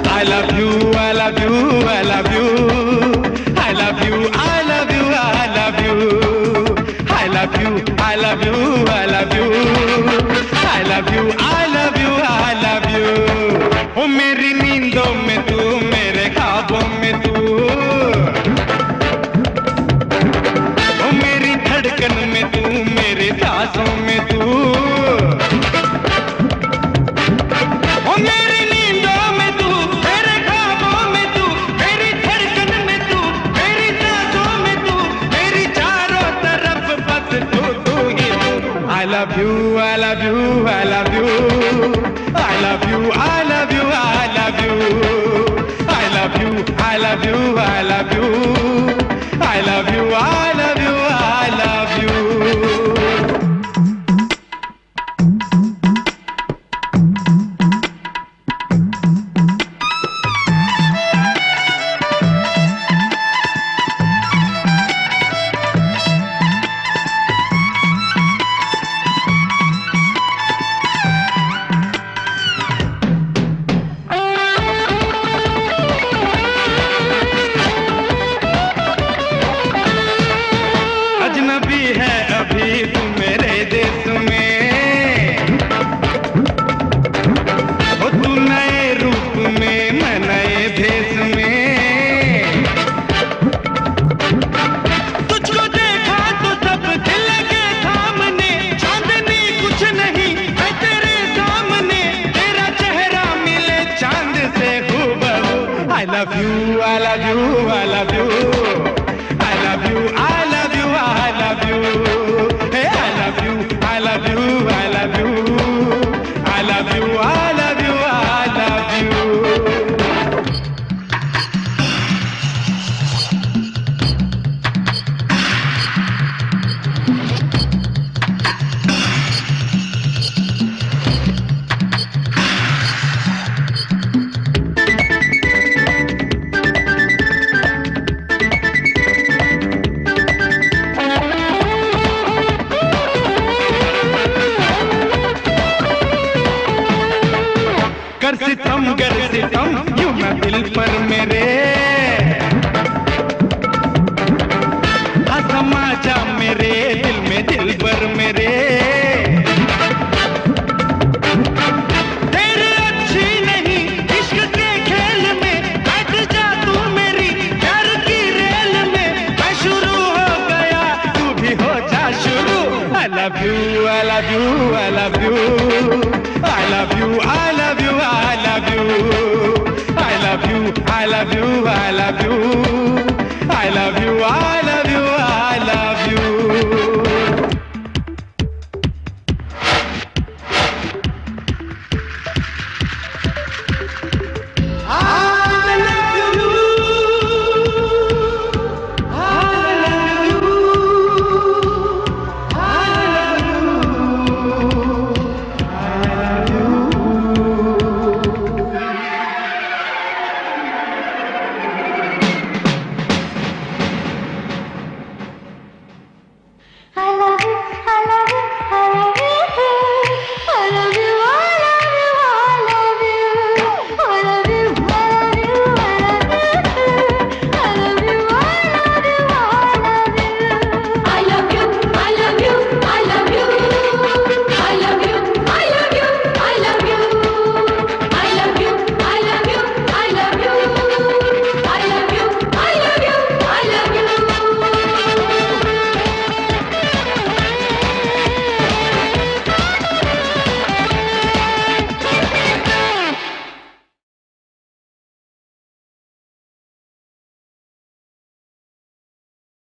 I love you, I love you, I love you. I love you, I love you, I love you. I love you, I love you, I love you. I love you, I love you, I love you. ओ मेरी नींदों में तू, मेरे ख्वाबों में तू, ओ मेरी धड़कन में तू, मेरे सांसों में तू, ओ मेरी नींदों में तू, मेरे ख्वाबों में तू, मेरी धड़कन में तू, मेरी सांसों में तू, मेरी चारों तरफ बस तू तू ही तू। I love you, I love you, I love you. I love you, I love you, I love you. I love you, I love you, I love you. I love you, I love you, I love you. अजनबी है अभी तू मेरे देश में, ओ तू नए रूप में, मैं नए भेष में। तुझको देखा तो सब दिल के सामने, चांदनी कुछ नहीं है तेरे सामने, तेरा चेहरा मिले चांद से हूबहू। I love you, I love you, I love you. I love you, I love you, I love you. Hey, I love you, I love you, I love you. I love you, I love you, I love you. कर सितम यूं मैं दिल